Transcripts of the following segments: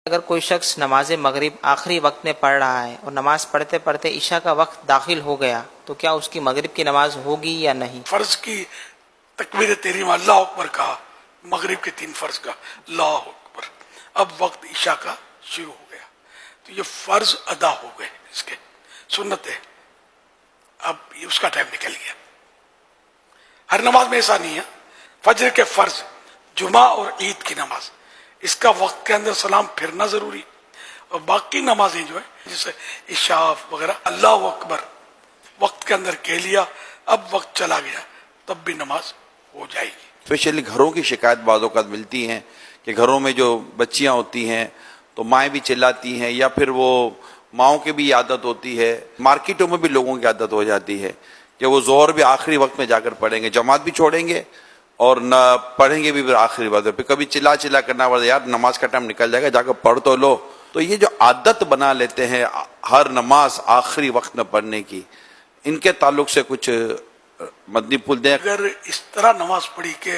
اگر کوئی شخص نماز مغرب آخری وقت میں پڑھ رہا ہے اور نماز پڑھتے پڑھتے عشاء کا وقت داخل ہو گیا تو کیا اس کی مغرب کی نماز ہوگی یا نہیں؟ فرض کی تکبیر تحریم اللہ اکبر کہا، مغرب کے 3 فرض کا اللہ اکبر، اب وقت عشاء کا شروع ہو گیا تو یہ فرض ادا ہو گئے، اس کے سنت ہے، اب اس کا ٹائم نکل گیا۔ ہر نماز میں ایسا نہیں ہے، فجر کے فرض، جمعہ اور عید کی نماز، اس کا وقت کے اندر سلام پھرنا ضروری، اور باقی نمازیں جو ہیں جیسے عشاء وغیرہ اللہ اکبر وقت کے اندر کہہ لیا، اب وقت چلا گیا تب بھی نماز ہو جائے گی۔ اسپیشلی گھروں کی شکایت بعض اوقات ملتی ہیں کہ گھروں میں جو بچیاں ہوتی ہیں تو مائیں بھی چلاتی ہیں، یا پھر وہ ماؤں کی بھی عادت ہوتی ہے، مارکیٹوں میں بھی لوگوں کی عادت ہو جاتی ہے کہ وہ ظہر بھی آخری وقت میں جا کر پڑھیں گے، جماعت بھی چھوڑیں گے اور نہ پڑھیں گے بھی پھر آخری وقت پہ، کبھی چلا کرنا پڑتا ہے، یار نماز کا ٹائم نکل جائے گا، جا کر پڑھ تو لو۔ تو یہ جو عادت بنا لیتے ہیں ہر نماز آخری وقت میں پڑھنے کی، ان کے تعلق سے کچھ مدنی پھول دیں۔ اگر اس طرح نماز پڑھی کہ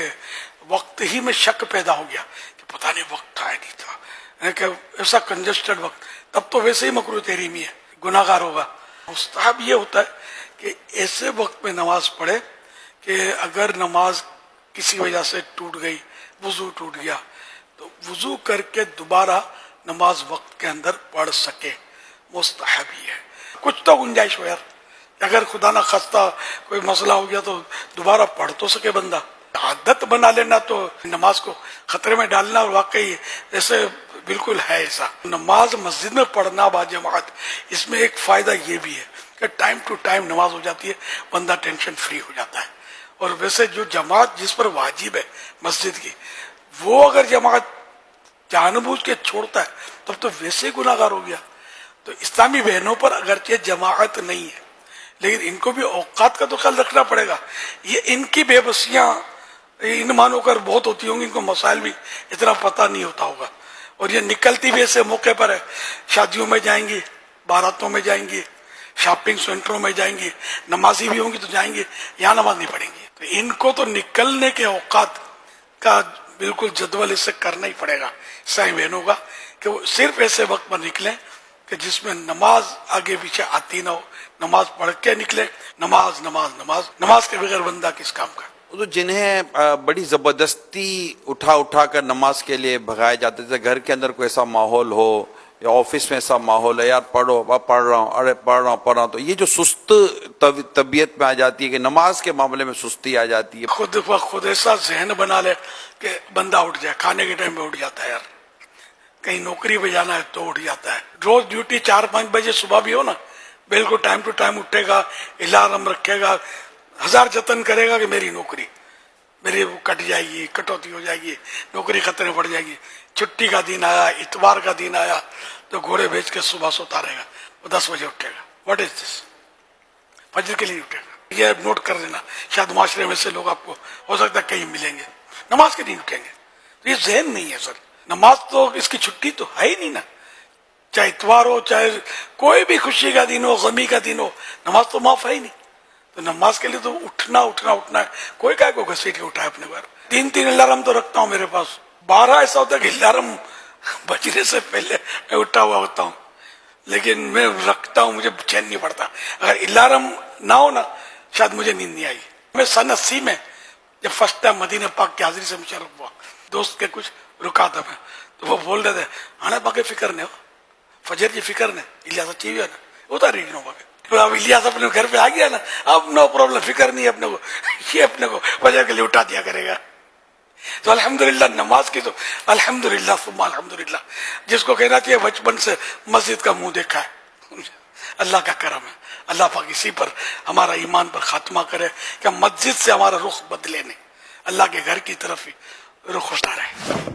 وقت ہی میں شک پیدا ہو گیا کہ پتہ نہیں وقت تھا نہیں تھا، کہ ایسا کنجسٹڈ وقت، تب تو ویسے ہی مکروہ تحریمی ہے، گناہ گار ہوگا۔ مستحب یہ ہوتا ہے کہ ایسے وقت میں نماز پڑھے کہ اگر نماز کسی وجہ سے ٹوٹ گئی، وضو ٹوٹ گیا، تو وضو کر کے دوبارہ نماز وقت کے اندر پڑھ سکے، مستحب ہی ہے۔ کچھ تو گنجائش ہو یار، اگر خدا نہ خواستہ کوئی مسئلہ ہو گیا تو دوبارہ پڑھ تو سکے بندہ۔ عادت بنا لینا تو نماز کو خطرے میں ڈالنا، اور واقعی ایسے بالکل ہے ایسا۔ نماز مسجد میں پڑھنا باجماعت، اس میں ایک فائدہ یہ بھی ہے کہ ٹائم ٹو ٹائم نماز ہو جاتی ہے، بندہ ٹینشن فری ہو جاتا ہے۔ اور ویسے جو جماعت جس پر واجب ہے مسجد کی، وہ اگر جماعت جان بوجھ کے چھوڑتا ہے تب تو ویسے ہی گناہ گار ہو گیا۔ تو اسلامی بہنوں پر اگرچہ جماعت نہیں ہے لیکن ان کو بھی اوقات کا تو خیال رکھنا پڑے گا۔ یہ ان کی بے بسیاں ان مانو کر بہت ہوتی ہوں گی، ان کو مسائل بھی اتنا پتہ نہیں ہوتا ہوگا، اور یہ نکلتی بھی ایسے موقع پر ہے، شادیوں میں جائیں گی، باراتوں میں جائیں گی، شاپنگ سینٹروں میں جائیں گی، نمازی بھی ہوں گی تو جائیں گی، یہاں نماز نہیں پڑھیں گی۔ تو ان کو تو نکلنے کے اوقات کا بالکل جدول اس سے کرنا ہی پڑے گا عیسائی بہنوں کا، کہ وہ صرف ایسے وقت پر نکلیں کہ جس میں نماز آگے پیچھے آتی نہ ہو، نماز پڑھ کے نکلے۔ نماز نماز نماز نماز کے بغیر بندہ کس کام کا؟ تو جنہیں بڑی زبردستی اٹھا کر نماز کے لیے بھگائے جاتے تھے، گھر کے اندر کوئی ایسا ماحول ہو یا آفس میں ایسا ماحول ہے، یار پڑھو، پڑھ رہا ہوں، ارے پڑھ رہا ہوں، تو یہ جو سست طبیعت میں آ جاتی ہے کہ نماز کے معاملے میں سستی آ جاتی ہے۔ خود ایسا ذہن بنا لے کہ بندہ اٹھ جائے، کھانے کے ٹائم پہ اٹھ جاتا ہے، یار کہیں نوکری پہ جانا ہے تو اٹھ جاتا ہے، روز ڈیوٹی 4-5 بجے صبح بھی ہو نا، بالکل ٹائم ٹو ٹائم اٹھے گا، الارم رکھے گا، ہزار جتن کرے گا کہ میری نوکری میری وہ کٹ جائے گی، کٹوتی ہو جائے گی، نوکری خطرے میں پڑ جائے گی۔ چھٹی کا دن آیا، اتوار کا دن آیا تو گھوڑے بھیج کے صبح سوتا رہے گا، وہ 10 بجے اٹھے گا۔ واٹ از دس؟ فجر کے لیے اٹھے گا۔ یہ نوٹ کر لینا، شاید معاشرے میں سے لوگ آپ کو ہو سکتا ہے کہیں ملیں گے نماز کے دن اٹھیں گے، تو یہ ذہن نہیں ہے سر۔ نماز تو اس کی چھٹی تو ہے ہی نہیں نا، چاہے اتوار ہو، چاہے کوئی بھی خوشی کا دن ہو، غمی کا دن ہو، نماز تو معاف ہے ہی نہیں۔ تو نماز کے لیے تو اٹھنا ہے، کوئی کہے کو گھسیٹ کے اٹھائے اپنے گھر۔ 3 الارم تو رکھتا ہوں میرے پاس، 12 ایسا ہوتا ہے کہ الارم بجنے سے پہلے میں اٹھا ہوا ہوتا ہوں، لیکن میں رکھتا ہوں، مجھے چین نہیں پڑتا۔ اگر الارم نہ ہو نا شاید مجھے نیند نہیں آئی۔ میں سن 80 میں جب فرسٹ ٹائم مدینہ پاک کی حاضری سے مشرف ہوا، دوست کے کچھ رکا تھا میں، تو وہ بول رہے تھے آنے پاک فکر نے ہو، فجر کی فکر نے، الیاس اچھی بھی ہے نا، ہوتا ریڈ نو پاک۔ اب الیاس اپنے گھر پہ آ گیا نا، اب نو پرابلم، فکر نہیں اپنے کو، یہ اپنے کو فجر کے لیے اٹھا دیا کرے گا۔ تو الحمدللہ نماز کی تو الحمدللہ ثم الحمدللہ، جس کو کہنا چاہیے بچپن سے مسجد کا منہ دیکھا ہے، اللہ کا کرم ہے۔ اللہ پاک اسی پر ہمارا ایمان پر خاتمہ کرے کہ مسجد سے ہمارا رخ بدلے نہیں، اللہ کے گھر کی طرف ہی رخ ہوتا رہے۔